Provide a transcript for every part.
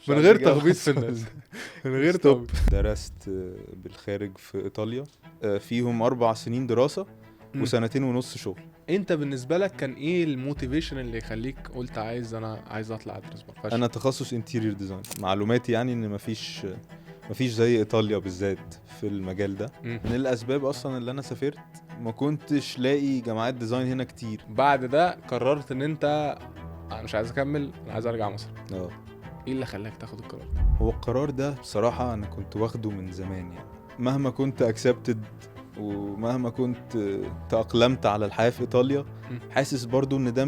من غير تخبيط في الناس. من غير ستوب. تخبيط. درست بالخارج في ايطاليا، فيهم 4 سنين دراسة مم. وسنتين ونص شغل. انت بالنسبه لك كان ايه الموتيفيشن اللي يخليك قلت عايز اطلع ادرس بره؟ انا تخصص انتيريور ديزاين. معلوماتي يعني ان مفيش زي ايطاليا بالذات في المجال ده. من الاسباب اصلا اللي انا سافرت ما كنتش لاقي جامعات ديزاين هنا كتير. بعد ده قررت ان انت انا مش عايز اكمل، انا عايز ارجع مصر. اه ايه اللي خلاك تاخد القرار ده؟ هو القرار ده بصراحة انا كنت واخده من زمان، يعني مهما كنت اكسبتد ومهما كنت تأقلمت على الحياة في ايطاليا، حاسس برضو ان ده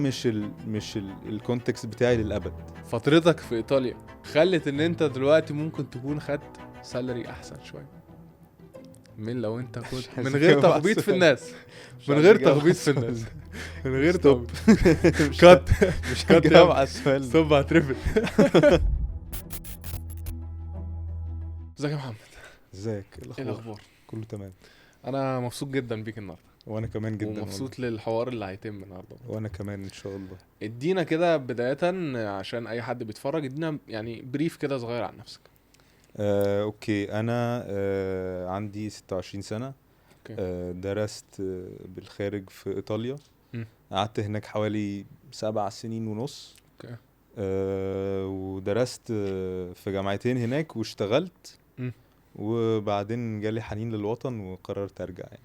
مش الكونتكست بتاعي للابد. فترتك في ايطاليا خلت ان انت دلوقتي ممكن تكون خدت سالري احسن شويه من لو انت كنت من غير تخبيط في الناس. من غير تخبيط في الناس. من غير ستوب. تخبيط. كات. مش كات هجاوب يا على السؤال ده. ستوب هترفد. ازيك يا محمد؟ ازيك؟ ايه الاخبار؟ الاخبار؟ كله تمام. انا مبسوط جدا بيك النهارده، وانا كمان جدا ومبسوط للحوار اللي هيتم النهارده. وانا كمان ان شاء الله. ادينا كده بداية عشان اي حد بيتفرج، ادينا يعني بريف كده صغير عن نفسك. اوكي، انا عندي 26 سنة. اوكي. درست بالخارج في ايطاليا. مم. قعدت هناك حوالي 7 سنين ونص. اوكي. ودرست في جامعتين هناك واشتغلت. مم. وبعدين جالي حنين للوطن وقررت ارجع يعني.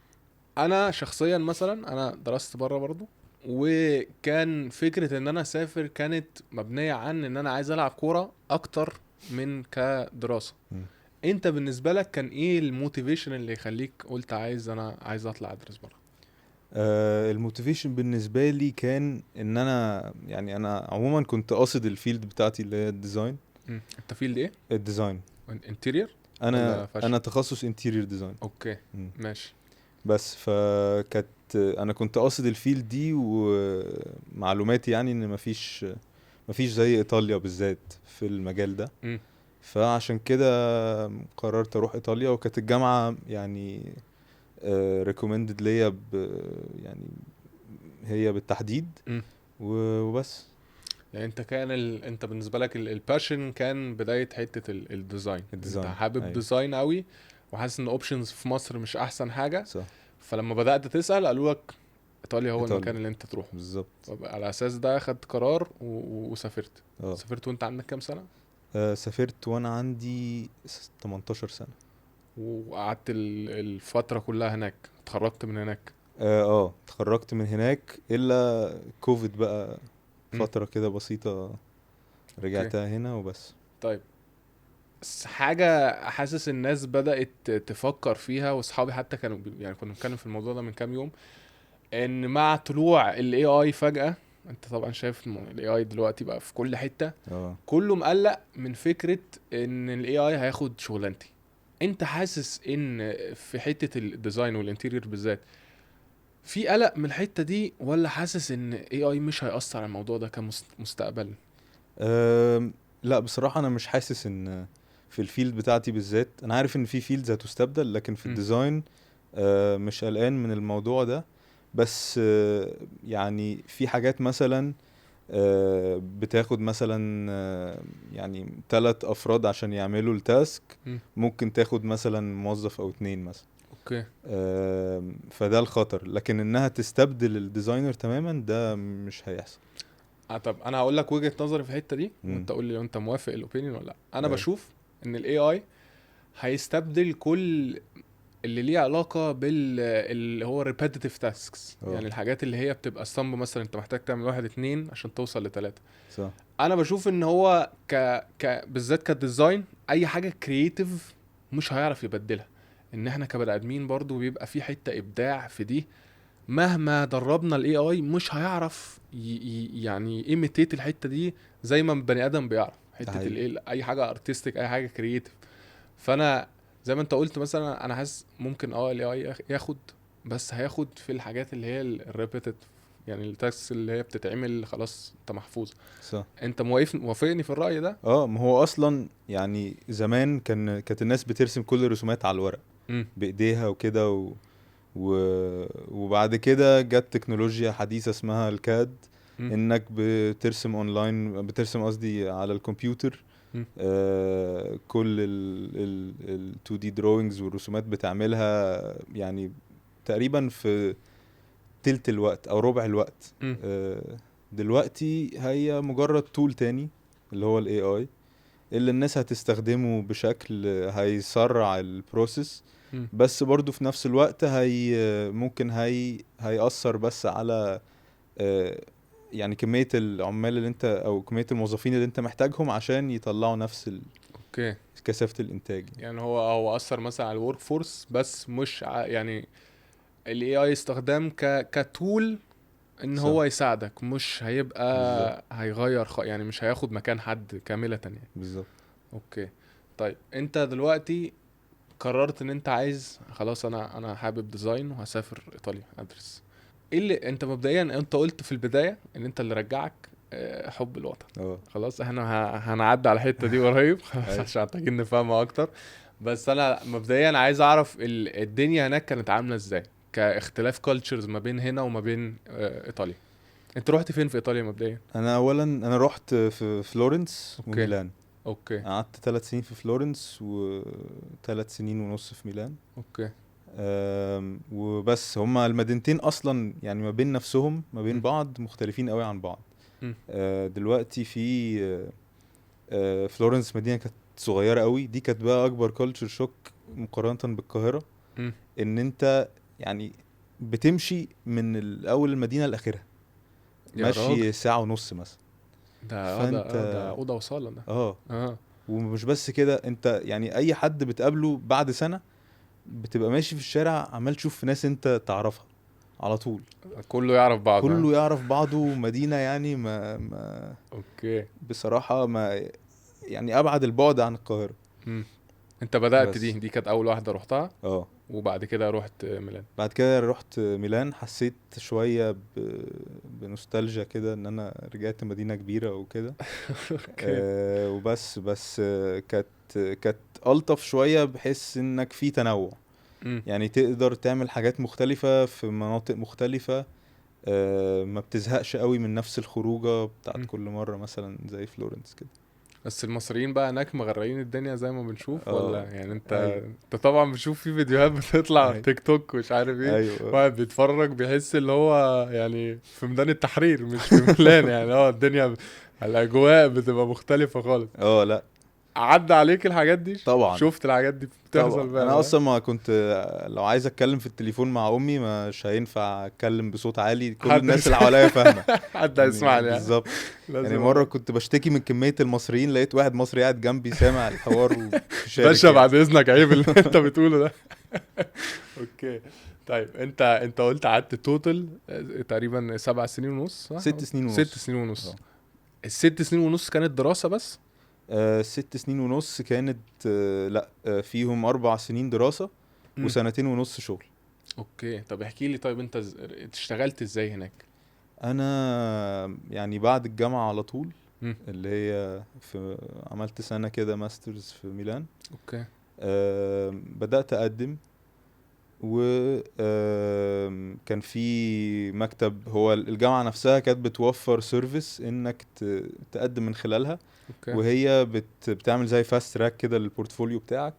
انا شخصيا مثلا انا درست بره برضو، وكان فكرة ان انا اسافر كانت مبنية عن ان انا عايز العب كورة اكتر من كدراسة. مم. انت بالنسبة لك كان ايه الموتيفيشن اللي يخليك قلت عايز اطلع ادرس بره؟ الموتيفيشن بالنسبة لي كان ان انا يعني انا عموما كنت قاصد الفيلد بتاعتي اللي هي الديزاين. انت فيلد ايه؟ الديزاين. انتيرير ولا انا فاشن؟ تخصص انتيريور ديزاين. اوكي. ماشي. بس فكانت انا كنت قاصد الفيلد دي، ومعلوماتي يعني ان مفيش زي ايطاليا بالذات في المجال ده. مم. فعشان كده قررت اروح ايطاليا، وكانت الجامعة يعني recommended ليا يعني هي بالتحديد. مم. وبس. يعني انت كان انت بالنسبه لك الباشن كان بدايه حته الديزاين. انت الديزاين، حابب أيوة. ديزاين قوي، وحاسس ان اوبشنز في مصر مش احسن حاجه، صح. فلما بدات تسال قالوا لك ايطاليا هو ايطاليا المكان اللي انت تروحه. بالظبط. على اساس ده اخدت قرار وسافرت. اه سافرت وانت عندك كام سنه؟ سافرت وانا عندي 18 سنة. وقعدت الفتره كلها هناك، اتخرجت من هناك؟ اتخرجت من هناك الا كوفيد بقى، مم. فترة كده بسيطة رجعتها هنا وبس. طيب، حاجة حاسس الناس بدأت تفكر فيها، واصحابي حتى كانوا يعني كنا بنتكلم في الموضوع ده من كام يوم، ان مع طلوع ال AI فجأة، انت طبعا شايف ال AI دلوقتي بقى في كل حتة، اه كله مقلق من فكرة ان ال AI هياخد شغلانتي. انت حاسس ان في حتة الديزاين والانتيريور بالذات في قلق من الحتة دي، ولا حاسس ان AI مش هيأثر على الموضوع ده كمستقبل؟ لا بصراحة انا مش حاسس ان في الفيلد بتاعتي بالذات. انا عارف ان في فيلدز هتستبدل، لكن في م. الديزاين مش قلقان من الموضوع ده. بس يعني في حاجات مثلا بتاخد مثلا يعني 3 افراد عشان يعملوا التاسك، م. ممكن تاخد مثلا موظف او 2 مثلا. اوكي. فده الخطر، لكن انها تستبدل الديزاينر تماما ده مش هيحصل. طب انا هقول لك وجهة نظري في الحتة دي، مم. وانت قول لي لو انت موافق الاوبينيون ولا لا. انا أيوة. بشوف ان ال AI هيستبدل كل اللي ليه علاقة اللي هو repetitive tasks. يعني الحاجات اللي هي بتبقى اسطمبة، مثلا انت محتاج تعمل 1 2 عشان توصل ل3. صح. انا بشوف ان هو بالذات كديزاين، اي حاجة creative مش هيعرف يبدلها. ان احنا كبني ادمين برضو بيبقى في حتة ابداع في دي، مهما دربنا الاي اي مش هيعرف يعني imitate الحتة دي زي ما البني ادم بيعرف. ده حتة حقيقي. اي حاجة artistic، اي حاجة creative. فانا زي ما انت قلت مثلا، انا حاسس ممكن الاي اي ياخد، بس هياخد في الحاجات اللي هي الريبيتيتيف، يعني التاكس اللي هي بتتعمل خلاص انت محفوظ. صح. انت موافقني في الرأي ده؟ ما هو اصلا يعني زمان كانت الناس بترسم كل الرسومات على الورق امم. بايديها وكده و... وبعد كده جت تكنولوجيا حديثة اسمها الكاد، انك بترسم اونلاين، بترسم قصدي على الكمبيوتر مم. كل ال 2D drawings والرسومات بتعملها يعني تقريبا في تلت الوقت او ربع الوقت. مم. دلوقتي هي مجرد تول تاني اللي هو الاي اي اللي الناس هتستخدمه بشكل هيسرع البروسيس، مم. بس برضو في نفس الوقت ممكن هيأثر بس على آه، يعني كمية العمال اللي انت او كمية الموظفين اللي انت محتاجهم عشان يطلعوا نفس اوكي. كثافة الانتاج. يعني هو اثر مثلا على الورك فورس، بس مش يعني الاي اي استخدام كتول ان صح، هو يساعدك، مش بالظبط هيبقى هيغير يعني مش هياخد مكان حد كاملة يعني. بالظبط. اوكي. طيب انت دلوقتي قررت ان انت عايز خلاص، انا حابب ديزاين وهسافر ايطاليا ادرس. ايه اللي انت مبدئيا انت قلت في البداية ان انت اللي رجعك حب الوطن. اه خلاص احنا هنعدي على الحتة دي قريب خلاص ايوه. عشان محتاجين نفهمها اكتر. بس انا مبدئيا عايز اعرف الدنيا هناك كانت عاملة ازاي، كاختلاف كالتشرز ما بين هنا وما بين ايطاليا. انت رحت فين في ايطاليا مبدئيا؟ انا اولا انا رحت في فلورنس اوكي. وميلان. اوكي. قعدت 3 سنين في فلورنس و3 سنين ونص في ميلان. اوكي. وبس هما المدينتين اصلا يعني ما بين نفسهم ما بين م. بعض مختلفين قوي عن بعض. م. دلوقتي في فلورنس مدينة كانت صغيرة قوي، دي كانت بقى اكبر كولتشر شوك مقارنة بالقاهرة. م. ان انت يعني بتمشي من اول المدينة لاخرها يا راجل، ماشي ساعة ونص مثلا. فانت ده اوضه وصاله ده. اه اه. ومش بس كده، انت يعني اي حد بتقابله بعد سنة بتبقى ماشي في الشارع عمال تشوف ناس انت تعرفها على طول. كله يعرف بعض ها؟ كله يعرف بعضه. مدينة يعني ما اوكي. بصراحة ما يعني أبعد البعد عن القاهرة. مم. انت بدأت بس دي كانت اول واحدة رحتها، اه وبعد كده رحت ميلان. بعد كده رحت ميلان، حسيت شوية بنوستالجيا كده ان انا رجعت مدينة كبيرة وكده. اوكي. بس كانت ألطف شوية بحيث انك في تنوع، مم. يعني تقدر تعمل حاجات مختلفة في مناطق مختلفة. ما بتزهقش قوي من نفس الخروجه بتاعت مم. كل مره مثلا زي فلورنس كده. بس المصريين بقى هناك مغرقين الدنيا زي ما بنشوف، ولا اه يعني انت ايوه انت طبعا بتشوف في فيديوهات بتطلع على ايوه تيك توك ومش عارف ايه، ايوه واحد بيتفرج بيحس اللي هو يعني في ميدان التحرير مش في ميلان يعني. اه الدنيا الاجواء بتبقى مختلفة خالص. اه لا عدى عليك الحاجات دي؟ طبعا شفت الحاجات دي طبعا. بتحصل انا بقى؟ اصلا ما كنت لو عايز اتكلم في التليفون مع امي مش هينفع اتكلم بصوت عالي، كل حد الناس اللي حواليا فاهمه. حد يعني هيسمعني يعني. بالظبط. يعني لازم مره كنت بشتكي من كميه المصريين، لقيت واحد مصري قاعد جنبي سامع الحوار وشارك باشا يعني. بعد اذنك عيب اللي انت بتقوله ده. اوكي. طيب انت قلت قعدت توتال تقريبا 7 سنين ونص صح؟ 6 سنين ونص. 6 سنين ونص. اه ال6 سنين ونص كانت دراسة بس؟ 6 سنين ونص كانت لا فيهم 4 سنين دراسة مم. و2 سنين ونص شغل. اوكي. طب احكي لي، طيب انت اشتغلت ازاي هناك؟ انا يعني بعد الجامعة على طول، مم. اللي هي عملت سنة كده ماسترز في ميلان. اوكي. بدأت اقدم، وكان في مكتب، هو الجامعة نفسها كانت بتوفر سيرفيس انك تقدم من خلالها، اوكي. وهي بتعمل زي فاست تراك كده للبورتفوليو بتاعك.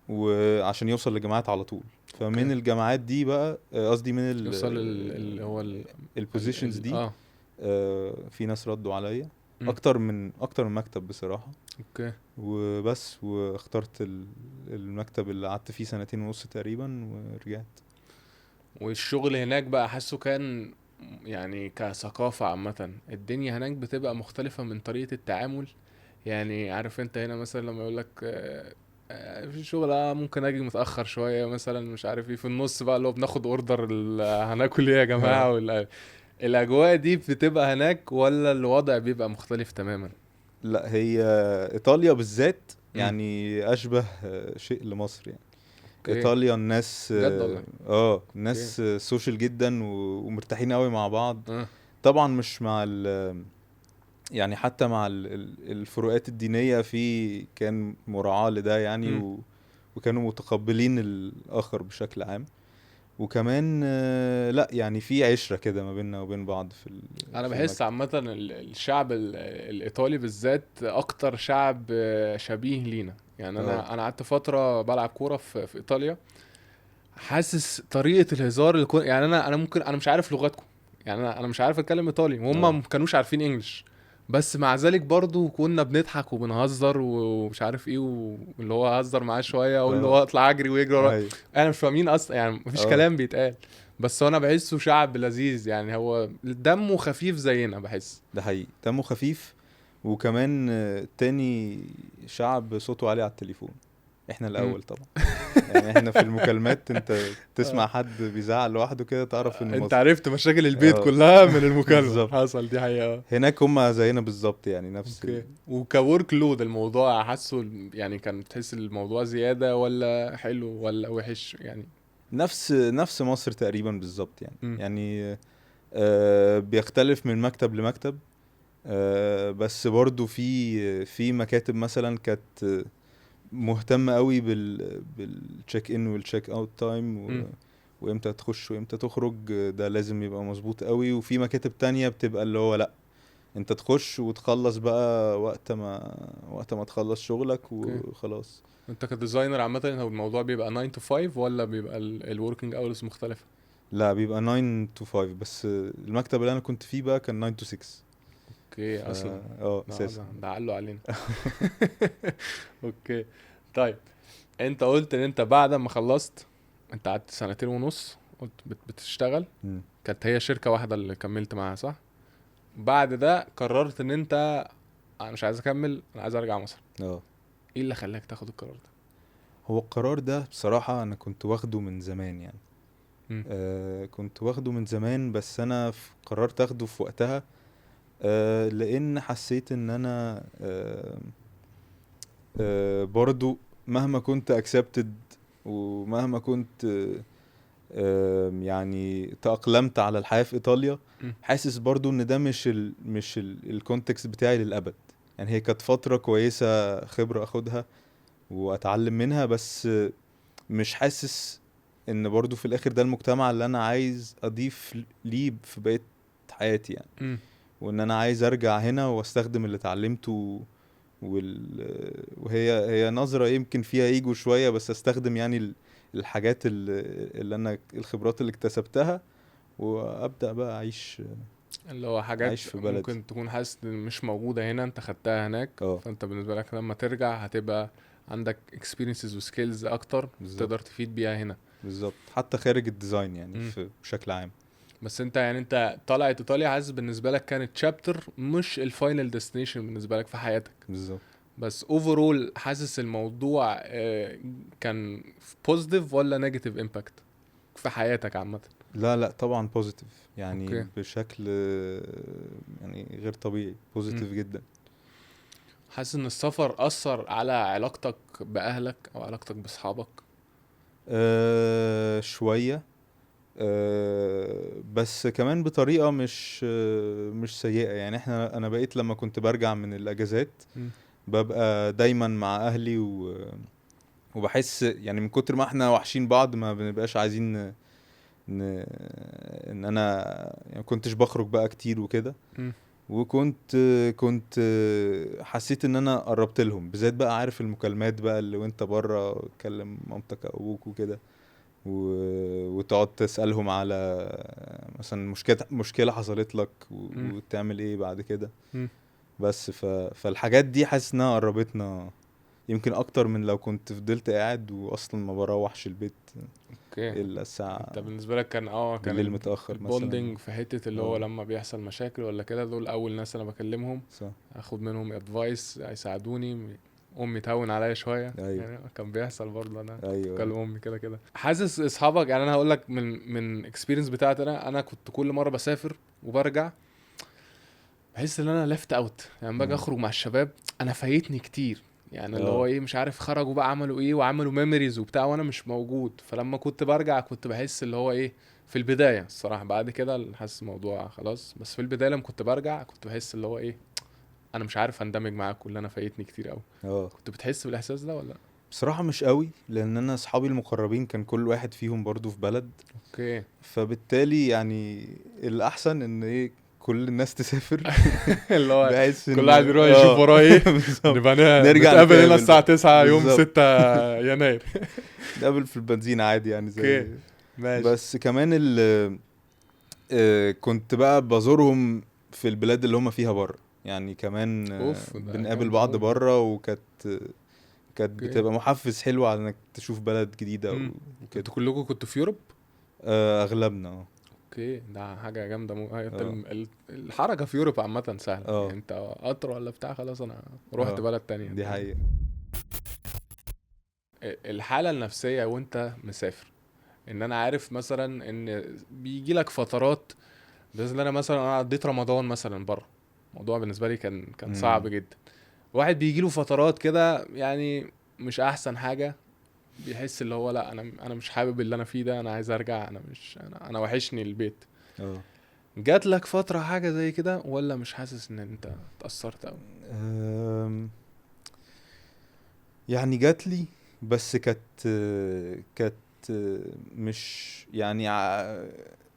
وعشان يوصل للجامعات على طول. اوكي. فمن الجامعات دي بقى قصدي من يوصل اللي هو البوزيشنز دي، اه. في ناس ردوا عليا مم. اكتر من مكتب بصراحة. اوكي. وبس واخترت المكتب اللي قعدت فيه 2 سنين ونص تقريبا ورجعت. والشغل هناك بقى حاسه كان يعني كثقافة عامة الدنيا هناك بتبقى مختلفة من طريقة التعامل. يعني عارف انت هنا مثلا لما يقولك في الشغل ممكن اجي متأخر شوية مثلا مش عارف ايه، في النص بقى اللي هو بناخد اوردر هناكل ايه يا جماعة الاجواء دي بتبقى هناك ولا الوضع بيبقى مختلف تماما؟ لا هي ايطاليا بالذات امم. يعني اشبه شيء لمصر يعني. اوكي. ايطاليا الناس بجد والله. اوكي. الناس سوشيال جدا ومرتاحين قوي مع بعض. اه. طبعا مش مع يعني حتى مع الفروقات الدينية في كان مراعاة لده يعني امم. وكانوا متقبلين الآخر بشكل عام. وكمان لا يعني في عشرة كده ما بيننا وبين بعض انا في بحس المكتب. عامه الشعب الايطالي بالذات اكتر شعب شبيه لينا. يعني اه انا قعدت فتره بلعب كوره في ايطاليا. حاسس طريقه الهزار اللي يعني انا ممكن انا مش عارف لغتكم. يعني انا مش عارف اتكلم ايطالي وهم اه ما كانوش عارفين انجلش. بس مع ذلك برضو كنا بنضحك وبنهزر ومش عارف ايه واللي هو هزر معاه شويه اقول له اه اطلع اجري ويجري ورا. ايوه انا مش فاهمين اصلا، يعني مفيش اه كلام بيتقال. بس هو انا بحسه شعب لذيذ، يعني هو دمه خفيف زينا بحس. ده حقيقي دمه خفيف. وكمان تاني شعب صوته عالي على التليفون. احنا مم. الاول طبعا. يعني احنا في المكالمات انت آه. تسمع حد بيزعق لوحده كده تعرف انه انت مصري. عرفت مشاكل البيت اه كلها من المكالمة. بالظبط. حصل دي حقيقة. هناك هم زينا بالظبط يعني نفس اوكي. وكورك لود الموضوع حاسه يعني كان بتحس الموضوع زيادة ولا حلو ولا وحش يعني؟ نفس مصر تقريبا بالظبط يعني مم. يعني بيختلف من مكتب لمكتب. بس برضو في مكاتب مثلا كانت مهتمة قوي بالتشيك ان والتشيك اوت تايم مم. وامتى تخش وامتى تخرج. ده لازم يبقى مظبوط قوي. وفي مكاتب تانية بتبقى اللي هو لا، انت تخش وتخلص بقى وقت ما تخلص شغلك اوكي. وخلاص. انت كديزاينر عامة هو الموضوع بيبقى 9 to 5 ولا بيبقى الوركينج اورز مختلفة؟ لا بيبقى 9 to 5 بس. المكتب اللي انا كنت فيه بقى كان 9 to 6. اوكي فا اصلا. اساسا. ده عقله علينا. اوكي. طيب، انت قلت ان انت بعد ما خلصت انت قعدت سنتين ونص قلت بتشتغل. مم. كانت هي شركة واحدة اللي كملت معاها صح؟ بعد ده قررت ان انت انا مش عايز اكمل، انا عايز ارجع مصر. اه ايه اللي خلاك تاخد القرار ده؟ هو القرار ده بصراحة انا كنت واخده من زمان يعني. مم. كنت واخده من زمان بس انا قررت اخده في وقتها. لان حسيت ان انا برضو مهما كنت accepted ومهما كنت يعني تأقلمت على الحياة في ايطاليا. مم. حاسس برضو ان ده مش الكونتكست بتاعي للابد. يعني هي كانت فترة كويسة خبرة اخدها واتعلم منها. بس مش حاسس ان برضو في الاخر ده المجتمع اللي انا عايز اضيف ليه في بقية حياتي يعني. مم. وان انا عايز ارجع هنا واستخدم اللي اتعلمته وهي نظرة يمكن فيها ايجو شوية بس استخدم يعني الحاجات اللي انا الخبرات اللي اكتسبتها وابدأ بقى اللي هو اعيش حاجات في بلدي. ممكن تكون حاسس ان مش موجودة هنا انت خدتها هناك. اه فانت بالنسبة لك لما ترجع هتبقى عندك experiences و skills اكتر بالظبط. تقدر تفيد بيها هنا. بالظبط حتى خارج الديزاين يعني مم. بشكل عام. بس انت يعني انت طلعت ايطاليا حاسس بالنسبة لك كانت شابتر مش الفاينل ديستنيشن بالنسبة لك في حياتك. بالظبط. بس اوفرول حاسس الموضوع كان بوزيتيف ولا نيجاتيف امباكت في حياتك عامة؟ لا لا طبعا بوزيتيف يعني اوكي. بشكل يعني غير طبيعي مم. بوزيتيف جدا. حاسس ان السفر اثر على علاقتك باهلك او علاقتك باصحابك؟ شوية. بس كمان بطريقة مش سيئة يعني. انا بقيت لما كنت برجع من الاجازات مم. ببقى دايما مع اهلي وبحس يعني من كتر ما احنا وحشين بعض ما بنبقاش عايزين ن... ان انا يعني كنتش بخرج بقى كتير وكده. مم. كنت حسيت ان انا قربت لهم بالذات بقى عارف المكالمات بقى اللي وانت بره تكلم مامتك او ابوك وكده وتقعد تسألهم على مثلا مشكلة حصلت لك مم. وتعمل ايه بعد كده. مم. بس فالحاجات دي حاسس انها قربتنا يمكن اكتر من لو كنت فضلت قاعد واصلا ما بروحش البيت اوكي. الا الساعة انت بالنسبه لك كان بالليل متأخر مثلا. البوندنج في حته اللي هو اه لما بيحصل مشاكل ولا كده دول اول ناس انا بكلمهم صح. اخد منهم ادفايس يساعدوني. امي تهون عليا شويه، ايوه يعني كان بيحصل برضه انا كنت ايوه بكلم امي كده كده. حاسس اصحابك، يعني انا هقول لك من اكسبيرينس بتاعتي انا كنت كل مره بسافر وبرجع بحس ان انا ليفت اوت. يعني باجي مم. اخرج مع الشباب انا فايتني كتير. يعني اللي هو اه ايه مش عارف خرجوا بقى عملوا ايه وعملوا ميموريز وبتاع وانا مش موجود. فلما كنت برجع كنت بحس اللي هو ايه في البدايه الصراحه. بعد كده حاسس الموضوع خلاص، بس في البدايه لما كنت برجع كنت بحس اللي هو ايه انا مش عارف اندمج معاكم، اللي انا فايتني كتير قوي. اه كنت بتحس بالاحساس ده ولا؟ بصراحة مش قوي، لان انا اصحابي المقربين كان كل واحد فيهم برضو في بلد، اوكي. فبالتالي يعني الاحسن ان ايه كل الناس تسافر اللي هو بحيث كل ان واحد يروح يشوف وراه ايه. بالظبط. نبقى نرجع نتقابل هنا نتقابل الساعة بقى 9 يوم بالظبط. 6 يناير. نتقابل في البنزين عادي يعني اوكي زي. ماشي. بس كمان كنت بقى بزورهم في البلاد اللي هم فيها بره، يعني كمان اوف ده بنقابل جامد بعض قوي. بره، كانت اوكي. بتبقى محفز حلو على انك تشوف بلد جديدة امم. وكده. انتوا كلكم كنتوا في يوروب؟ اغلبنا اوكي ده حاجة جامدة انت اه الحركة في يوروب عامة سهلة يعني، اه انت قطر ولا بتاع خلاص انا رحت اه بلد تانية دي انت. حقيقة. الحالة النفسية وانت مسافر، ان انا عارف مثلا ان بيجي لك فترات، بالنسبة لي انا مثلا انا قضيت رمضان مثلا بره، الموضوع بالنسبة لي كان صعب امم جدا. واحد بيجي له فترات كده يعني مش احسن حاجة، بيحس اللي هو لا انا مش حابب اللي انا فيه ده، انا عايز ارجع، انا مش انا وحشني البيت. اه جات لك فترة حاجة زي كده ولا مش حاسس ان انت اتأثرت اوي؟ أم، يعني جات لي، بس كانت مش يعني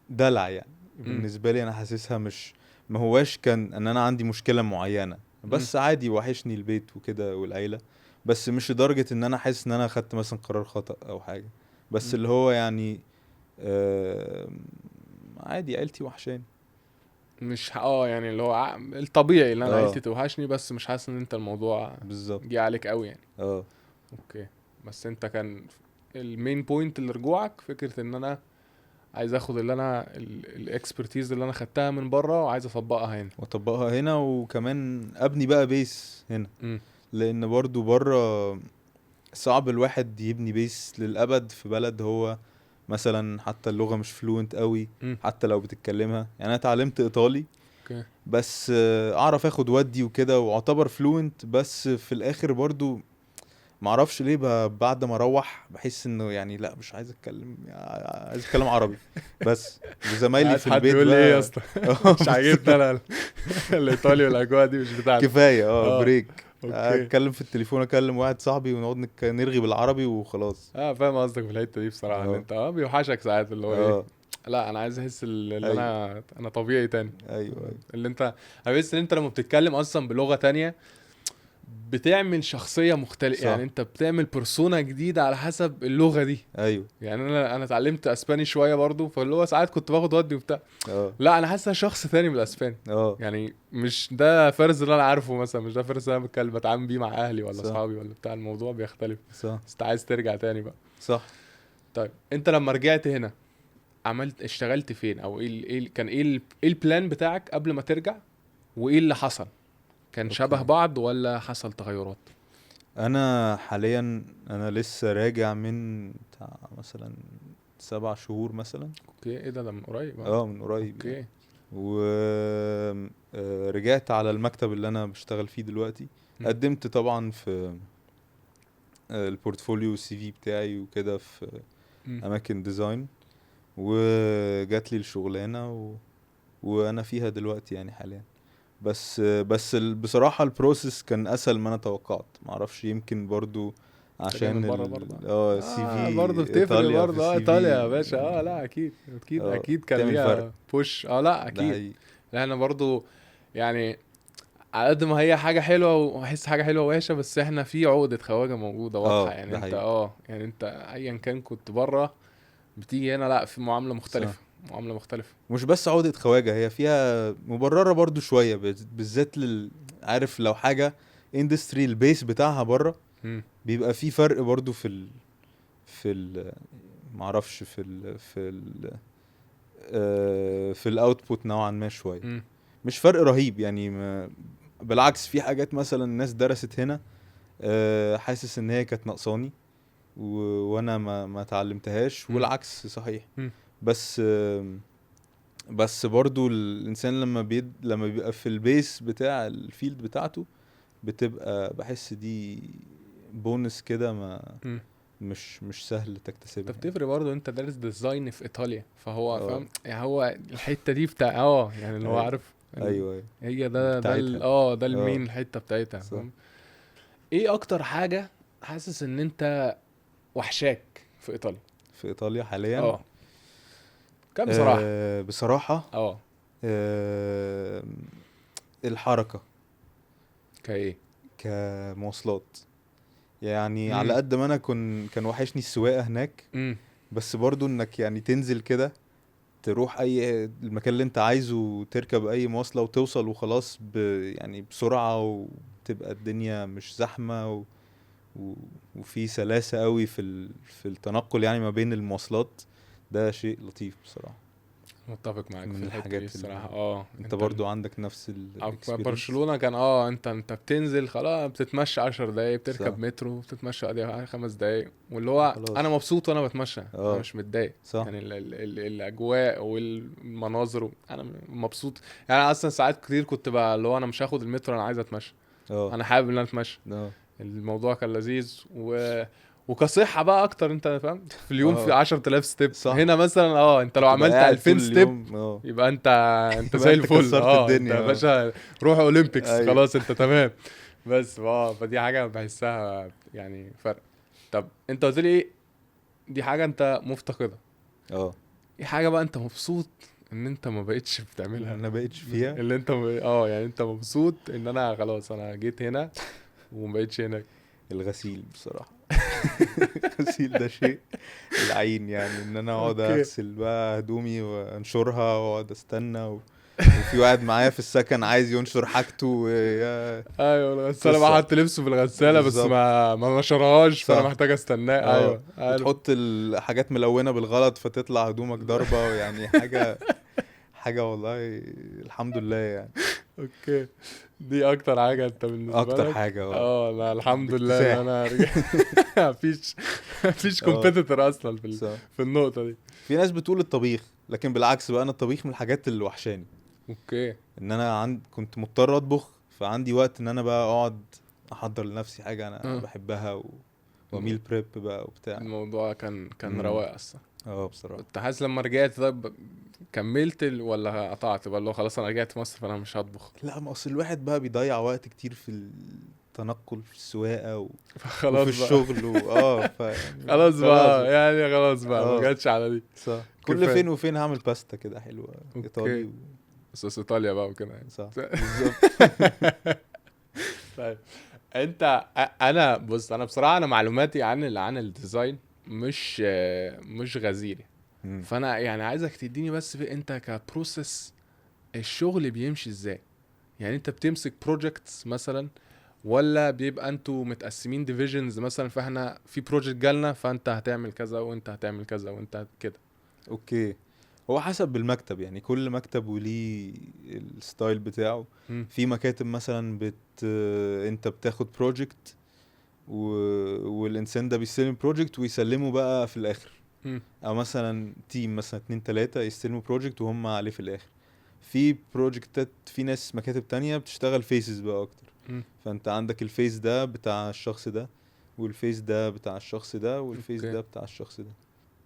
دلع يعني. امم. بالنسبة لي انا حاسسها مش، ما هواش كان ان انا عندي مشكلة معينة، امم. بس عادي وحشني البيت وكده والعيلة. بس مش لدرجة ان انا حاسس ان انا خدت مثلا قرار خطأ او حاجة، بس اللي هو يعني آم، عادي عيلتي وحشاني. مش يعني اللي هو الطبيعي اللي انا عيلتي اه توحشني، بس مش حاسس ان انت الموضوع بالظبط. جه عليك قوي يعني. اه اوكي. بس انت كان المين بوينت اللي رجوعك فكرة ان انا عايز اخد اللي انا الاكسبرتيز اللي انا خدتها من بره وعايز اطبقها هنا. واطبقها هنا، وكمان ابني بقى بيس هنا، امم. لان برضو بره صعب الواحد يبني بيس للابد في بلد هو مثلا حتى اللغة مش فلوينت قوي. امم. حتى لو بتتكلمها، يعني انا اتعلمت ايطالي، اوكي. بس اعرف اخد ودي وكده واعتبر فلوينت، بس في الاخر برضو معرفش ليه بعد ما اروح بحس انه يعني لا مش عايز اتكلم، عايز اتكلم عربي بس. وزمايلي عايز في حد البيت يقول لي ايه يا بقى اسطى؟ مش عاجبني بالظبط. انا الايطالي والاجواء دي مش بتاعتي. كفايه اه. بريك. اوكي. اتكلم في التليفون، اكلم واحد صاحبي ونقعد نرغي بالعربي وخلاص. اه فاهم قصدك في الحته دي بصراحه، اللي اه انت بيوحشك ساعات اللي هو ايه. اه لا انا عايز احس اللي ايوه انا طبيعي تاني. ايوه ايوه اللي انت بحس ان انت لما بتتكلم اصلا بلغه تانية بتعمل شخصيه مختلفه، يعني صح انت بتعمل بيرسونا جديده على حسب اللغه دي. ايوه يعني انا اتعلمت اسباني شويه برضو، فاللي هو ساعات كنت باخد ودي وبتاع. اه لا انا حاسس شخص تاني من الاسباني. اه يعني مش ده فرز اللي انا عارفه مثلا، مش ده فرز اللي انا بتكلم بتعامل بيه مع اهلي ولا صح اصحابي ولا بتاع، الموضوع بيختلف. صح بس انت عايز ترجع تاني بقى. صح. طيب انت لما رجعت هنا اشتغلت فين، او كان ايه البلان بتاعك قبل ما ترجع، وايه اللي حصل؟ كان شبه اوكي، بعض ولا حصل تغيرات؟ انا حاليا انا لسه راجع من بتاع مثلا 7 شهور مثلا. اوكي. ايه ده من قريب اه. اه من قريب يعني. اوكي. و رجعت على المكتب اللي انا بشتغل فيه دلوقتي. م- قدمت طبعا في البورتفوليو والسي في بتاعي وكده في م. اماكن ديزاين، وجات لي الشغلانه وانا فيها دلوقتي يعني حاليا. بس بصراحه البروسيس كان اسهل ما انا توقعت، معرفش يمكن برضو انت جاي عشان من بره برضه. السي في. اه برضه بتفرق ايطاليا في برضه اه السي ايطاليا في يا باشا، اه لا اكيد اكيد اه اكيد كان تعمل فرق. ليها بوش، اه لا ده اكيد. حقيقي. لا احنا برضه يعني على قد ما هي حاجة حلوة وأحس حاجة حلوة ووحشة، بس احنا في عقدة خواجة موجودة واضحة، اه يعني ده انت حقيقي. يعني انت ايا كان كنت بره بتيجي هنا لا في معاملة صح. مختلفة، معاملة مختلفة. مش بس عقدة خواجة، هي فيها مبررة برضو شوية، بالذات عارف لو حاجة اندستري البيس بتاعها بره، امم. بيبقى في فرق برضو في ال معرفش في الاوتبوت نوعا ما شوية. امم. مش فرق رهيب يعني، بالعكس في حاجات مثلا الناس درست هنا حاسس ان هي كانت ناقصاني وانا ما اتعلمتهاش، امم. والعكس صحيح. امم. بس بس برضو الانسان لما بيبقى في البيس بتاع الفيلد بتاعته، بتبقى بحس دي بونس كده، ما امم. مش سهل انت تكتسبها يعني. بتفرق برضه، انت دارس ديزاين في ايطاليا، فهو اه فاهم يعني هو الحتة دي بتاع يعني اللي هو ايوه عارف ايوه ايوه هي ده بتاعتها. ده اه المين الحتة بتاعتها صح. فاهم. ايه اكتر حاجة حاسس ان انت وحشاك في ايطاليا؟ في ايطاليا حاليا؟ اه كم بصراحه؟ بصراحة اه آه الحركة كايه؟ كمواصلات. يعني على امم قد ما انا كان وحشني السواقة هناك، امم بس برضو انك يعني تنزل كده، تروح اي المكان اللي انت عايزه وتركب اي مواصلة وتوصل وخلاص يعني بسرعة، وتبقى الدنيا مش زحمة و... وفي سلاسة قوي في التنقل يعني ما بين المواصلات. ده شيء لطيف بصراحة. متفق معاك في من الحته دي الحاجات الصراحه. اللي اه انت انت برضو عندك نفس الاكسبيرينس. برشلونه كان انت بتنزل خلاص، بتتمشى 10 دقايق، صح. بتركب مترو، بتتمشى ادي 5 دقايق، واللي هو انا خلاص. مبسوط وانا بتمشى، انا اه. مش متضايق. صح. يعني الاجواء والمناظر انا مبسوط. يعني أنا اصلا ساعات كتير كنت بقى اللي هو انا مش هاخد المترو، انا عايز اتمشى، اه. انا حابب ان انا اتمشى. اه. الموضوع كان لذيذ وكصحة بقى اكتر. انت فاهم في اليوم في اه. 10000 ستيب، صح. هنا مثلا انت لو تبقى عملت قاعد 2000 طول ستيب اليوم. اه. يبقى انت يبقى زي انت الفل. كسرت انت يا الدنيا. اه. باشا روح اولمبيكس ايوه. خلاص، انت تمام. بس فدي حاجة بحسها يعني فرق. طب انت قلت لي ايه؟ دي حاجة انت مفتقدها. اه. ايه حاجة بقى انت مبسوط ان انت ما بقتش بتعملها؟ انا بقيتش فيها. اللي انت يعني انت مبسوط ان انا خلاص انا جيت هنا وما بقتش هناك. الغسيل بصراحة. الغسيل ده شيء العين، يعني ان انا اقعد اوكي. اغسل بقى هدومي وانشرها واقعد استنى وفي واحد معايا في السكن عايز ينشر حاجته ويا ايوه الغسالة بقى، قصة. حط لبسه في الغسالة بس بالظبط. ما نشرهاش، فانا صح. محتاج استناه. اه. ايوه عارف. وتحط الحاجات ملونة بالغلط فتطلع هدومك ضربة، ويعني حاجة والله. الحمد لله يعني. اوكي. دي اكتر حاجة انت بالنسبة اكتر لك؟ حاجة اه لا الحمد لله ان باكتساح. انا مفيش مفيش اه. كومبيتيتور اصلا صح. في النقطة دي. في ناس بتقول الطبيخ، لكن بالعكس بقى انا الطبيخ من الحاجات اللي وحشاني. اوكي. ان انا كنت مضطر اطبخ، فعندي وقت ان انا بقى اقعد احضر لنفسي حاجة انا اه بحبها الم- وميل بريب بقى وبتاع. الموضوع كان امم. رواق اصلا. اه بصراحة. كنت حاسس لما رجعت طيب كملت ولا قطعت بقى اللي هو خلاص انا رجعت مصر فانا مش هطبخ؟ لا، ما اصل الواحد بقى بيضيع وقت كتير في التنقل في السواقة وفي فخلاص بقى. الشغل فيعني خلاص خلاص بقى بقى. يعني خلاص بقى ما اه. جاتش على دي. صح. كل كفايه. فين وفين هعمل باستا كده حلوة ايطالي اوكي. بس ايطاليا بقى وكده يعني. صح. بالظبط. طيب انا بص، انا بصراحه انا معلوماتي عن الديزاين مش غزيره. مم. فانا يعني عايزك تديني بس في انت كبروسيس الشغل بيمشي ازاي. يعني انت بتمسك بروجكتس مثلا، ولا بيبقى انتوا متقسمين ديفيجنز مثلا، فاحنا في بروجكت جالنا فانت هتعمل كذا وانت هتعمل كذا وانت كده؟ اوكي. هو حسب المكتب، يعني كل مكتب وليه الستايل بتاعه. مم. في مكاتب مثلا انت بتاخد بروجكت والانسان ده بيستلم بروجكت ويسلمه بقى في الاخر. مم. او مثلا تيم مثلا 2 3 يستلموا بروجكت وهم عليه في الاخر. في بروجكتات، في ناس مكاتب تانية بتشتغل فيسز بقى اكتر. مم. فانت عندك الفيس ده بتاع الشخص ده، والفيس ده بتاع الشخص ده، والفيس اوكي. ده بتاع الشخص ده.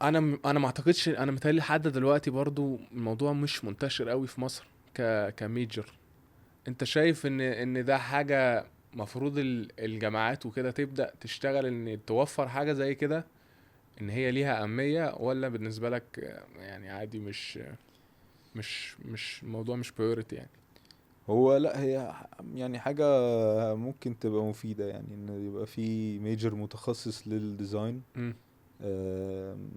انا ما اعتقدش، انا متهيألي لحد دلوقتي برضو الموضوع مش منتشر قوي في مصر كميجر. انت شايف ان ده حاجة مفروض الجامعات وكده تبدأ تشتغل ان توفر حاجة زي كده، ان هي ليها أهمية، ولا بالنسبة لك يعني عادي، مش الموضوع مش priority يعني؟ هو لا، هي يعني حاجة ممكن تبقى مفيدة، يعني ان يبقى في ميجر متخصص للديزاين. مم. آم،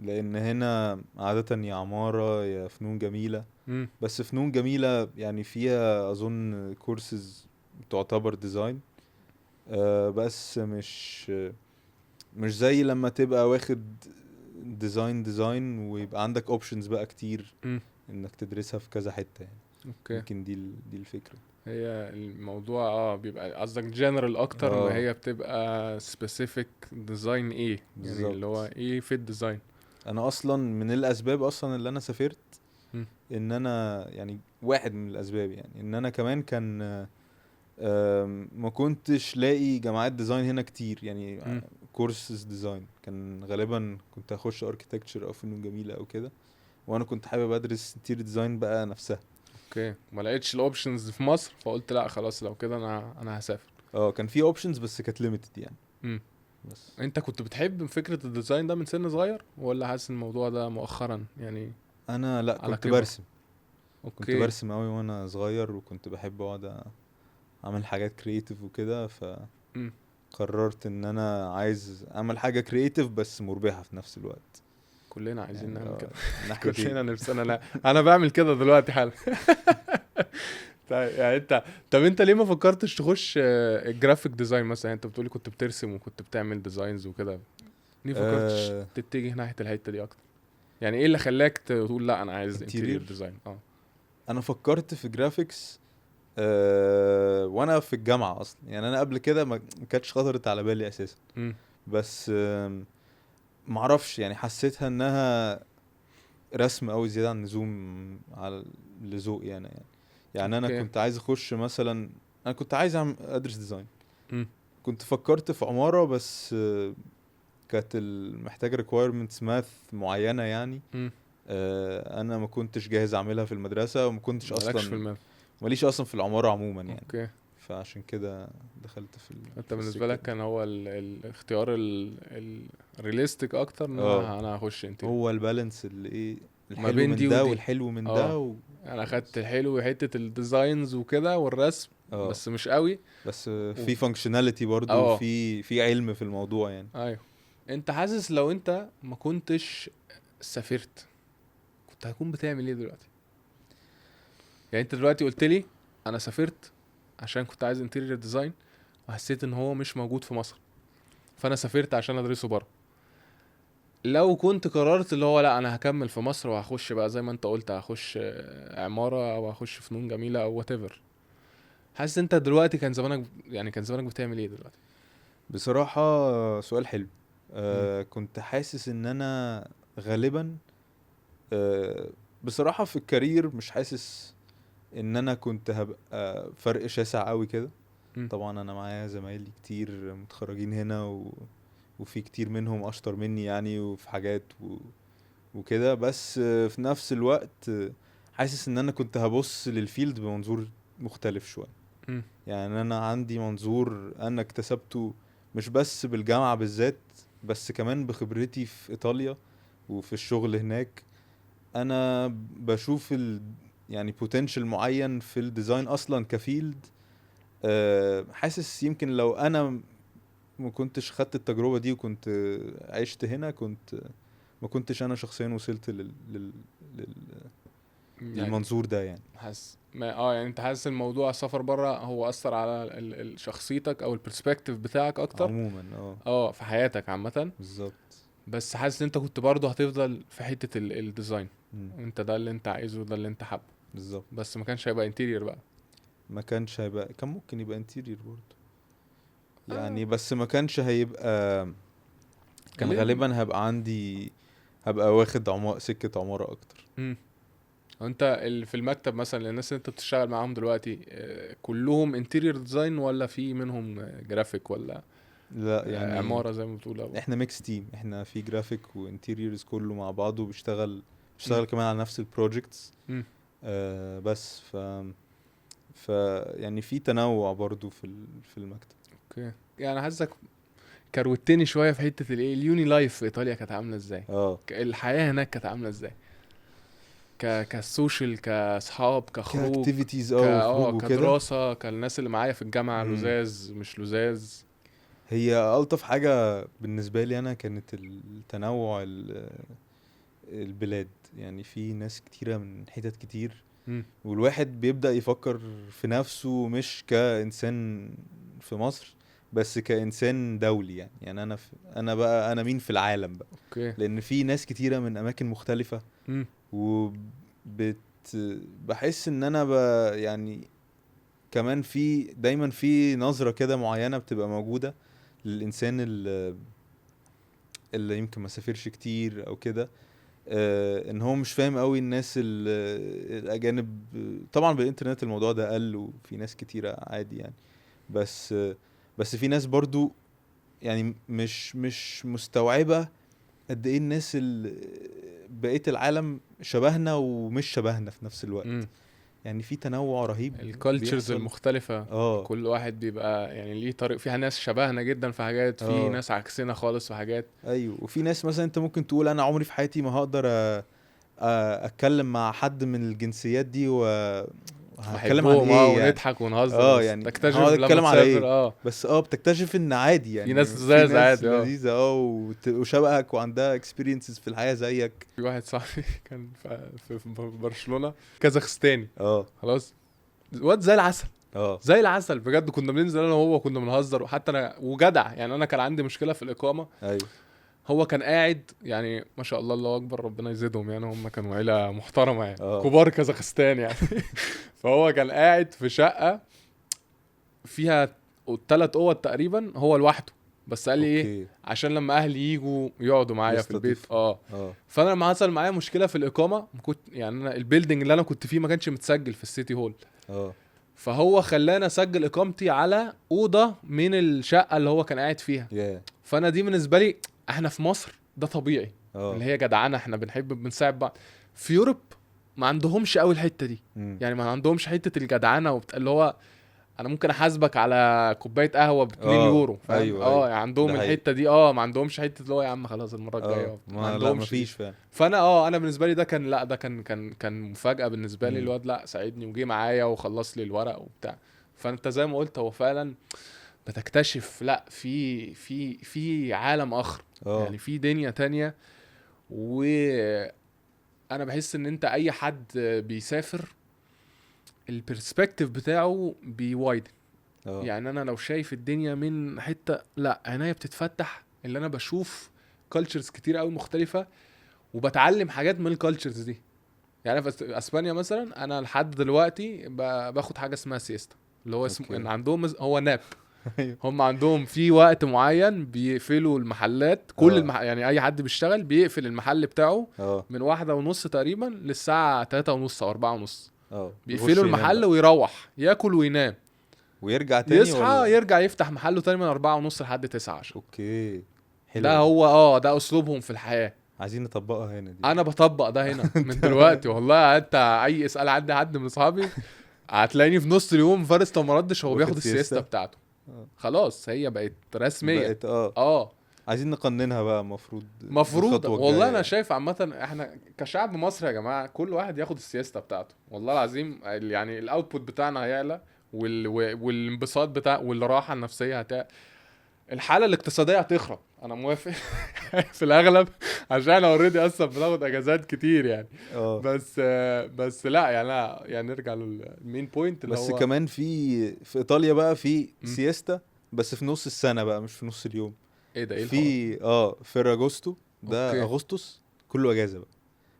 لان هنا عادة يا عمارة يا فنون جميلة. مم. بس فنون جميلة يعني فيها اظن كورسز تعتبر ديزاين. بس مش زي لما تبقى واخد ديزاين ويبقى عندك اوبشنز بقى كتير مم. انك تدرسها في كذا حتة يعني. اوكي. يمكن دي الفكرة. هي الموضوع بيبقى قصدك جنرال اكتر ما اه هي بتبقى سبيسيفيك ديزاين ايه، يعني اللي هو بالظبط. ايه في الديزاين. انا اصلا من الاسباب اصلا اللي انا سافرت، مم. ان انا يعني واحد من الاسباب يعني ان انا كمان كان ما كنتش لاقي جامعات ديزاين هنا كتير يعني. مم. كورسز ديزاين كان غالبا كنت هخش اركيتكتشر او فنون جميلة او كده، وانا كنت حابب ادرس انتيريور ديزاين بقى نفسها. اوكي. ما لقيتش الاوبشنز في مصر فقلت لا خلاص لو كده انا هسافر. اه كان في اوبشنز بس كانت ليميتد يعني. مم. بس انت كنت بتحب فكره الديزاين ده من سن صغير ولا حاسس الموضوع ده مؤخرا يعني انا لا على كنت كبر؟ برسم. كنت اوكي. برسم قوي وانا صغير، وكنت بحب اقعد اعمل حاجات كرييتيف وكده، مم. فقررت ان انا عايز اعمل حاجه كرييتيف بس مربحه في نفس الوقت. كلنا عايزين يعني نعمل كده. من ناحيه ايه؟ كلنا نفسنا. انا بعمل كده دلوقتي حالا. طيب يعني انت، طب انت ليه ما فكرتش تخش الجرافيك ديزاين مثلا؟ انت بتقولي كنت بترسم وكنت بتعمل ديزاينز وكده، ليه فكرتش آه تتجه ناحية الحتة دي اكتر؟ يعني ايه اللي خلاك تقول لا انا عايز انتيريور انتيرير. ديزاين؟ اه. انا فكرت في جرافيكس وانا في الجامعه اصلا، يعني انا قبل كده ما كانتش خطرت على بالي اساسا. امم. بس معرفش، يعني حسيتها انها رسم قوي زياده عن اللزوم على لذوقي انا يعني. يعني انا اوكي. كنت عايز اخش مثلا، انا كنت عايز ادرس ديزاين. امم. كنت فكرت في عماره، بس كانت محتاجه requirements ماث معينه يعني. امم. انا ما كنتش جاهز اعملها في المدرسه، وما كنتش مالكش في اصلا الماث. ماليش اصلا في العماره عموما يعني. اوكي. فعشان كده دخلت انت في بالنسبة السكه لك دي. كان هو الاختيار الرياليستيك اكتر ان اه، انا هخش انتيريور هو البالانس اللي ايه، ما الحلو بين من دي ده ودي. والحلو من اه. ده انا اخدت بس. الحلو حتة الديزاينز وكده والرسم، اه، بس مش قوي. بس و... في فانكشناليتي برضو، اه. وفي علم في الموضوع يعني. ايوه. انت حاسس لو انت ما كنتش سافرت كنت هتكون بتعمل ايه دلوقتي؟ يعني انت دلوقتي قلت لي انا سافرت عشان كنت عايز انتيريور ديزاين، وحسيت ان هو مش موجود في مصر، فانا سافرت عشان ادرسه بره. لو كنت قررت اللي هو لا انا هكمل في مصر وهخش بقى زي ما انت قلت، هخش عمارة او هخش فنون جميلة او whatever، حاسس انت دلوقتي كان زمانك، يعني كان زمانك بتعمل ايه دلوقتي؟ بصراحة سؤال حلو. مم. كنت حاسس ان انا غالبا آه بصراحة في الكارير مش حاسس ان انا كنت هبقى فرق شاسع قوي كده. مم. طبعا انا معايا زمايلي كتير متخرجين هنا وفي كتير منهم اشطر مني يعني، وفي حاجات وكده. بس في نفس الوقت حاسس ان انا كنت هبص للفيلد بمنظور مختلف شوية. مم. يعني انا عندي منظور انا اكتسبته مش بس بالجامعة بالذات، بس كمان بخبرتي في ايطاليا وفي الشغل هناك. انا بشوف يعني potential معين في الديزاين اصلا كفيلد. حاسس يمكن لو انا ما كنتش خدت التجربة دي وكنت عشت هنا، ما كنتش انا شخصيا وصلت لل... يعني للمنظور ده يعني. حاسس ما يعني انت حاسس الموضوع السفر بره هو اثر على شخصيتك او البرسبكتيف بتاعك اكتر؟ عموما اه، في حياتك عامة. بالظبط. بس حاسس ان انت كنت برضه هتفضل في حتة الديزاين، مم، انت ده اللي انت عايزه، ده اللي انت حابه، بالظبط. بس ما كانش هيبقى انتيرير بقى. ما كانش هيبقى، كان ممكن يبقى انتيرير برضه آه. يعني، بس ما كانش هيبقى. كان ليه؟ غالبا هبقى واخد سكة عمارة اكتر. امم. انت في المكتب مثلا الناس اللي انت بتشتغل معاهم دلوقتي كلهم انتيرير ديزاين ولا في منهم جرافيك ولا لا يعني عمارة زي ما بتقول أو؟ احنا ميكس تيم، احنا في جرافيك وانتيريورز كله مع بعضه، مم. بيشتغل كمان على نفس البروجكتس. مم. بس ف يعني في تنوع برضو في المكتب. اوكي. يعني حاسسك كروتني شوية في حتة الايه اليوني لايف في ايطاليا كانت عاملة ازاي، اه، الحياة هناك كانت عاملة ازاي، كسوشيال، كاصحاب، كخروج، كاكتيفيتيز وخروج وكده. كدراسة، كالناس اللي معايا في الجامعة مم. لزاز مش لزاز. هي ألطف حاجة بالنسبة لي أنا كانت التنوع البلاد. يعني في ناس كتيرة من حتت كتير، مم. والواحد بيبدأ يفكر في نفسه مش كإنسان في مصر، بس كإنسان دولي يعني أنا مين في العالم بقى. اوكي. لأن في ناس كتيرة من أماكن مختلفة، مم. وبت بحس إن أنا يعني كمان دايما في نظرة كده معينة بتبقى موجودة للإنسان اللي يمكن ما سافرش كتير أو كده. ان هو مش فاهم قوي الناس الاجانب. طبعا بالانترنت الموضوع ده قل، وفي ناس كتيرة عادي يعني. بس بس في ناس برضو يعني مش مستوعبة قد ايه الناس بقية العالم شبهنا ومش شبهنا في نفس الوقت. مم. يعني في تنوع رهيب الكالتشرز بيحصل. المختلفة كل واحد بيبقى يعني ليه طريق. فيها ناس شبهنا جدا في حاجات، في ناس عكسنا خالص في حاجات. ايوه، وفي ناس مثلا انت ممكن تقول انا عمري في حياتي ما هقدر اتكلم مع حد من الجنسيات دي هتكلم عن بحبهم ايه يعني. ونضحك ونهزر، بس يعني تكتشف هقعد لما اتكلم على تسافر ايه. بس بتكتشف ان عادي يعني، في ناس في زي ناس عادي لذيذه وشبهك وعندها experiences في الحياه زيك. في واحد صاحبي كان في برشلونة كازاخستاني خلاص، واد زي العسل زي العسل بجد. كنا بننزل انا وهو كنا بنهزر، وحتى انا وجدع يعني. انا كان عندي مشكله في الاقامه، ايوه هو كان قاعد يعني ما شاء الله الله اكبر ربنا يزيدهم يعني، هم كانوا عيله محترمه يعني كبار كازاخستان يعني. فهو كان قاعد في شقه فيها 3 اوض تقريبا هو لوحده، بس قال لي ايه عشان لما اهلي يجوا يقعدوا معايا في البيت. فانا لما حصل معايا مشكله في الاقامه كنت يعني انا البيلدينج اللي انا كنت فيه ما كانش متسجل في السيتي هول. فهو خلاني اسجل اقامتي على اوضه من الشقه اللي هو كان قاعد فيها. فانا دي بالنسبه لي، احنا في مصر ده طبيعي اللي هي جدعانه، احنا بنحب بنساعد بعض. في يوروب ما عندهمش قوي الحته دي يعني، ما عندهمش حته الجدعانه اللي هو انا ممكن احاسبك على كوبايه قهوه ب 2 يورو فاهم. أيوة. يعني عندهم الحته دي ما عندهمش حته اللي هو يا عم خلاص المره الجايه ما عندهمش. ما فيش فعلا. فانا انا بالنسبه لي ده كان لا ده كان مفاجاه بالنسبه لي. الواد لا ساعدني وجي معايا وخلص لي الورق وبتاع. فانت زي ما قلت هو فعلا بتكتشف لا في عالم اخر يعني، في دنيا تانية. وانا بحس ان انت اي حد بيسافر البرسبكتيف بتاعه بيوايدن. يعني انا لو شايف الدنيا من حته لا عينيا بتتفتح، اللي انا بشوف كالتشرز كتير قوي مختلفه وبتعلم حاجات من الكالتشرز دي. يعني في اسبانيا مثلا انا لحد دلوقتي باخد حاجه اسمها سيستا، اللي هو اسمه ان عندهم هو ناب. هم عندهم في وقت معين بيقفلوا المحلات كل يعني اي حد بيشتغل بيقفل المحل بتاعه من 1:30 تقريبا للساعه 3:30 او 4:30. بيقفلوا المحل ويروح ياكل وينام ويرجع تاني يصحى يرجع يفتح محله تاني من 4:30 لحد 9 عشان. حلو. ده هو ده اسلوبهم في الحياه. عايزين نطبقها هنا دي. انا بطبق ده هنا من دلوقتي والله. انت اي اسال عندي حد من اصحابي هتلاقيني في نص اليوم فارس لو ما ردش هو بياخد السياسه بتاعته. خلاص هي بقت رسميه عايزين نقننها بقى. مفروض والله. انا شايف عامه احنا كشعب مصر يا جماعه كل واحد ياخد السياسه بتاعته والله العظيم. يعني الاوتبوت بتاعنا هيعلى والانبساط بتاع والراحه النفسيه الحاله الاقتصاديه هتخرب. انا موافق في الاغلب عشان اوريدي اصلا بناخد اجازات كتير يعني. بس لا يعني نرجع للمين بوينت اللي بس هو كمان في ايطاليا بقى في سياستا بس في نص السنه بقى مش في نص اليوم. ايه ده؟ في اغسطس ده اغسطس كله اجازه بقى.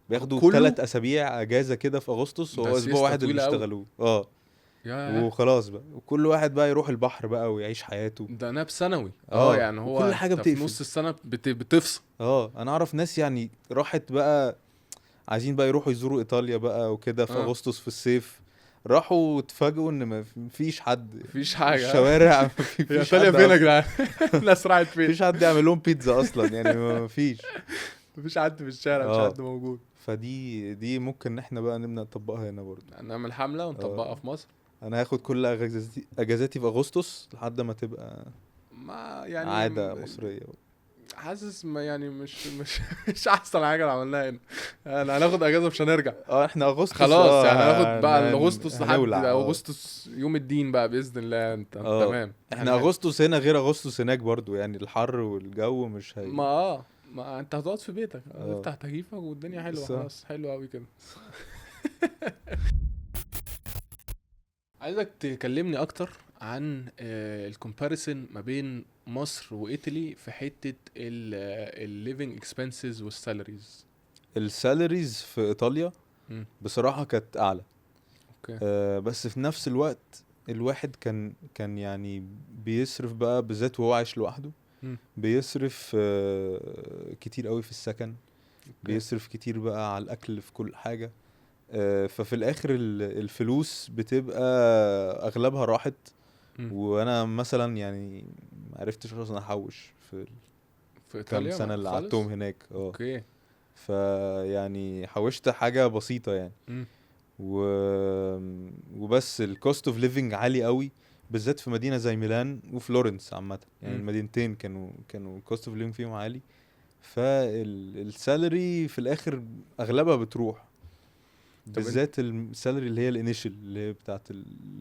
بياخدوا 3 اسابيع اجازه كده في اغسطس، وهو اسبوع واحد اللي بيشتغلوه وخلاص بقى. وكل واحد بقى يروح البحر بقى ويعيش حياته. ده ناب سنوي يعني هو كل حاجه في نص السنه بتفصل. انا اعرف ناس يعني راحت بقى عايزين بقى يروحوا يزوروا ايطاليا بقى وكده في اغسطس في الصيف. راحوا واتفاجئوا ان مفيش حد، مفيش حاجه الشوارع مفيش ايطاليا فين يا جدعان؟ الناس راحت فين؟ مفيش حد يعمل لهم بيتزا اصلا يعني مفيش حد في الشارع مش حد موجود. فدي ممكن احنا بقى نبدا نطبقها هنا برضه، نعمل حمله ونطبقها في مصر. انا هاخد كل اجازاتي في اغسطس لحد ما تبقى ما يعني عاده مصريه. حاسس ما يعني مش احسن حاجه اللي عملناها هنا. انا هناخد اجازه مش هنرجع. احنا اغسطس خلاص يعني هناخد بقى اغسطس لحد اغسطس يوم الدين بقى باذن الله. انت تمام. احنا اغسطس هنا غير اغسطس هناك برضو يعني، الحر والجو مش هي ما انت هتقعد في بيتك افتح تكييفك والدنيا حلوه خلاص. حلوه قوي كده. عايزك تكلمني اكتر عن الكومباريسن ما بين مصر وايطالي في حته الليفنج اكسبنسز والسالاريز. السالاريز في ايطاليا بصراحه كانت اعلى. بس في نفس الوقت الواحد كان يعني بيصرف بقى بالذات وهو عايش لوحده. بيصرف كتير قوي في السكن. بيصرف كتير بقى على الاكل في كل حاجه. ففي الاخر الفلوس بتبقى اغلبها راحت. وانا مثلا يعني معرفتش اصلا احوش في ايطاليا كام سنه اللي قعدتهم هناك. اوكي. فيعني حوشت حاجه بسيطه يعني. و... وبس الكوست اوف ليفنج عالي قوي، بالذات في مدينه زي ميلان وفلورنس عامه، يعني مم. المدينتين كانوا الكوست اوف ليفنج فيهم عالي، فالسالري في الاخر اغلبها بتروح، طب بالذات السالري اللي هي الانيشال اللي هي بتاعت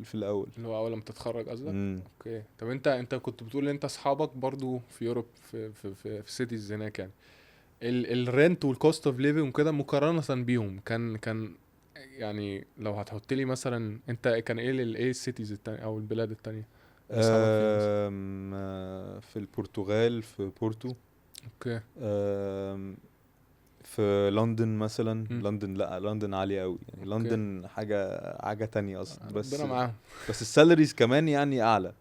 في الاول. اللي هو اول لما تتخرج قصدك؟ امم اوكي. طب انت كنت بتقول ان انت اصحابك برضو في يوروب في سيتيز هناك يعني، الرنت والكوست اوف ليفنج وكده مقارنة بيهم كان يعني لو هتحط لي مثلا انت كان ايه ايه السيتيز التانية او البلاد التانية اللي اصحابك فيها مثلا؟ في البرتغال في بورتو، اوكي. في لندن مثلا. مم. لندن، لا لندن عالية قوي يعني، اوكي. لندن حاجة تانية اصلا، ربنا معاهم. بس السالاريز كمان يعني اعلى،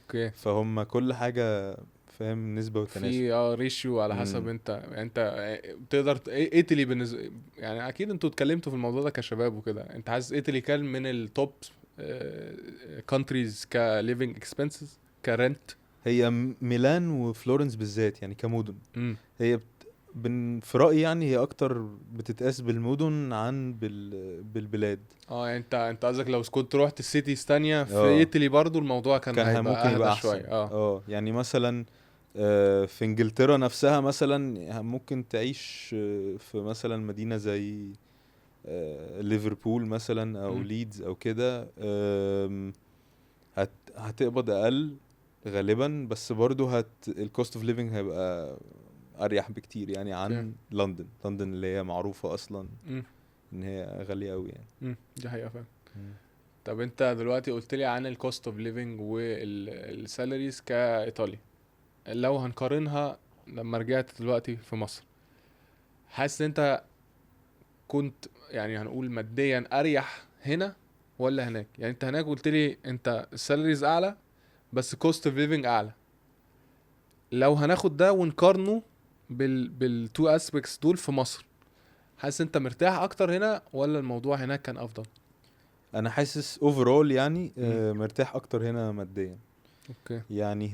اوكي. فهم كل حاجة فاهم نسبة وتناسب. في ريشيو على حسب امم انت بتقدر ايطالي بالنسبه يعني، اكيد انتوا اتكلمتوا في الموضوع ده كشباب وكده، انت حاسس ايطالي كان من التوب كونتريز كليفنج اكسبنسز كرنت؟ هي ميلان وفلورنس بالذات يعني كمدن، امم. هي في رأيي يعني هي اكتر بتتقاس بالمدن عن بالبلاد. يعني انت قصدك لو كنت روحت السيتيز تانية في اه ايطالي برضو الموضوع كان ممكن هيبقى اهدى يبقى شويه. احسن. يعني مثلا في انجلترا نفسها مثلا ممكن تعيش في مثلا مدينة زي ليفربول مثلا او امم. ليدز او كده، هتقبض اقل غالبا، بس برضو الكوست اوف ليفنج هيبقى اريح بكتير يعني اوكي. عن لندن اللي هي معروفة اصلا امم. ان هي غالية قوي يعني. دي حقيقه فعلا. مم. طب انت دلوقتي قلت لي عن الكوست اوف ليفنج والسالاريز كايطالي، لو هنقارنها لما رجعت دلوقتي في مصر، حاسس ان انت كنت يعني هنقول ماديا اريح هنا ولا هناك؟ يعني انت هناك قلت لي انت السالاريز اعلى بس كوست اوف ليفنج اعلى، لو هناخد ده ونقارنه بالتو اسبيكتس دول في مصر، حاسس انت مرتاح اكتر هنا ولا الموضوع هناك كان افضل؟ انا حاسس اوفرول يعني امم. مرتاح اكتر هنا ماديا. اوكي. يعني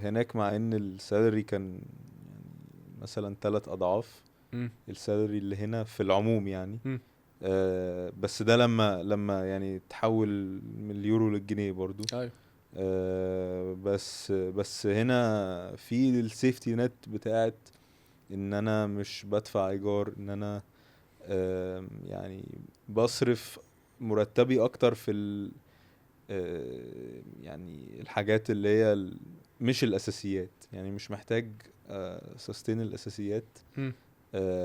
هناك مع ان السالري كان يعني مثلا 3 اضعاف امم. السالري اللي هنا في العموم يعني. امم. بس ده لما يعني تحول من اليورو للجنيه برضو. ايوه. بس هنا في السيفتي نت بتاعت ان انا مش بدفع ايجار، ان انا يعني بصرف مرتبي اكتر في يعني الحاجات اللي هي مش الاساسيات، يعني مش محتاج سستين الاساسيات، امم.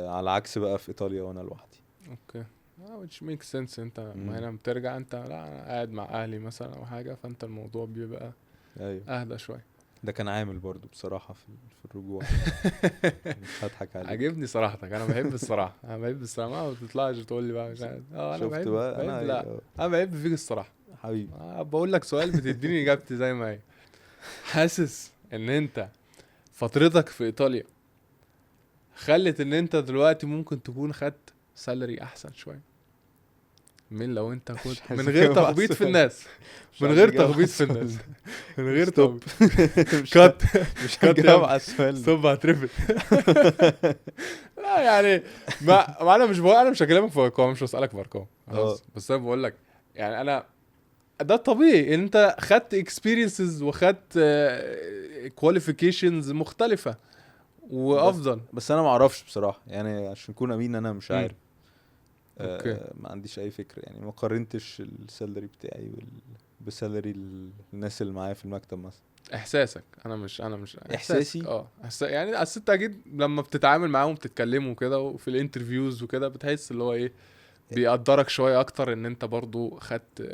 على عكس بقى في ايطاليا وانا لوحدي. اوكي. which makes sense. انت ما مم. هنا بترجع انت لا انا قاعد مع اهلي مثلا او حاجه، فانت الموضوع بيبقى ايوه اهدى شويه. ده كان عامل برضو بصراحة في الرجوع، مش هضحك عليك. عاجبني صراحتك، انا بحب الصراحه، انا بحب الصراحه، ما بتطلعش تقول لي بقى مش عارف. انا شفت بحب بقى بحب انا لا انا بحب فيك الصراحه. حبيبي. بقول لك سؤال بتديني اجابتي زي ما هي. حاسس ان انت فترتك في ايطاليا خلت ان انت دلوقتي ممكن تكون خدت سالري احسن شويه من لو انت مش كنت عايز من غير اجاوب على تخبيط في السؤال، الناس؟ مش من عايز غير اجاوب على تخبيط في السؤال الناس. ده. من غير ستوب. تخبيط. مش كات. مش كات يا هجاوب ابني. على السؤال ده. ستوب هترفد. لا يعني ما انا مش بقول، انا مش هكلمك في ارقام، مش هسالك في ارقام اه خلاص، بس انا بقول لك يعني انا ده الطبيعي ان انت خدت اكسبيرينسز وخدت كواليفيكيشنز مختلفه بس وافضل. بس انا ما اعرفش بصراحة يعني، عشان نكون امين انا مش امم. عارف. اوكي. ما عنديش اي فكرة يعني، ما قارنتش السالري بتاعي بسالري الناس اللي معايا في المكتب مثلا. احساسك، انا مش احساسك احساسي يعني اصل انت اكيد لما بتتعامل معاهم وبتتكلموا كده وفي الانترفيوز وكده بتحس اللي هو ايه، بيقدرك شويه اكتر ان انت برضو خدت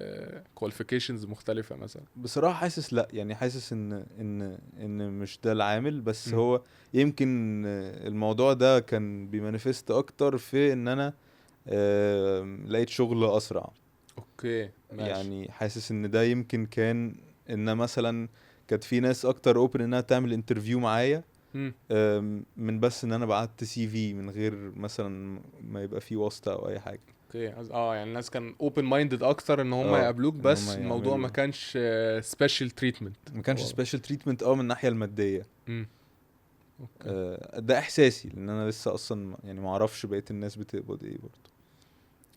كواليفيكيشنز مختلفه مثلا. بصراحة حاسس لا، يعني حاسس ان مش ده العامل، بس امم. هو يمكن الموضوع ده كان بيمانيفست اكتر في ان انا لقيت شغل اسرع. اوكي ماشي. يعني حاسس ان ده يمكن كان ان مثلا كانت في ناس اكتر اوبن انها تعمل انترفيو معايا، امم. من بس ان انا بعت سي في من غير مثلا ما يبقى فيه واسطة او اي حاجة. اوكي يعني الناس كان اوبن مايندد اكتر ان هم اه يقابلوك، ان هم بس الموضوع ما يعملوا، كانش سبيشال تريتمنت ما كانش هو. سبيشال تريتمنت من الناحية المادية. امم. اوكي. ده احساسي، لان انا لسه اصلا يعني ما اعرفش بقية الناس بتقبض ايه برضه.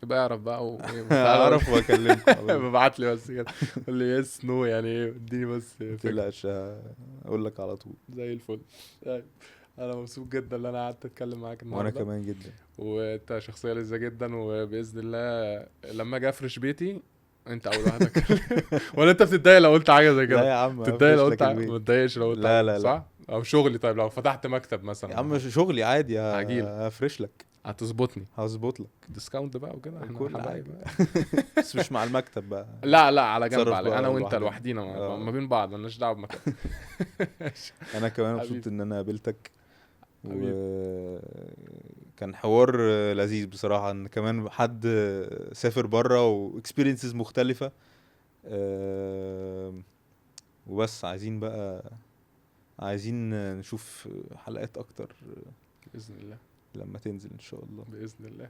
يبقى اعرف بقى اعرف واكلمك ببعت لي بس كده، قول لي يس نو يعني ايه، اديني بس فكره. متقلقش اقول لك على طول. زي الفل. طيب، انا مبسوط جدا ان انا قعدت اتكلم معاك وانا النهارده، كمان جدا. وانت شخصيه لذيذه جدا، وباذن الله لما اجي افرش بيتي انت اول واحد أكلم. ولا انت بتتضايق لو قلت حاجه زي لا كده؟ يا عم بتتضايق لو افرش قلت لك البيت. ما تتضايقش لو قلت لا حاجه لا لا صح؟ او شغلي، طيب لو فتحت مكتب مثلا يا ولا عم حاجة، شغلي عادي هجيلك هفرش لك، هتظبطني هظبط لك ديسكاونت بقى وكده، احنا كل حبايب حاجه. بقى. بس مش مع المكتب بقى، لا لا، على جنب، نتصرف على انا بقى وانت لوحدنا. لوحدينا ما آه. بين بعض، مالناش دعوه بمكان. انا كمان مبسوط حبيبي ان انا قابلتك، حبيبي. وكان حوار لذيذ بصراحة، ان كمان حد سافر بره واكسبيرينسز مختلفة. وبس عايزين نشوف حلقات اكتر باذن الله، لما تنزل ان شاء الله. باذن الله.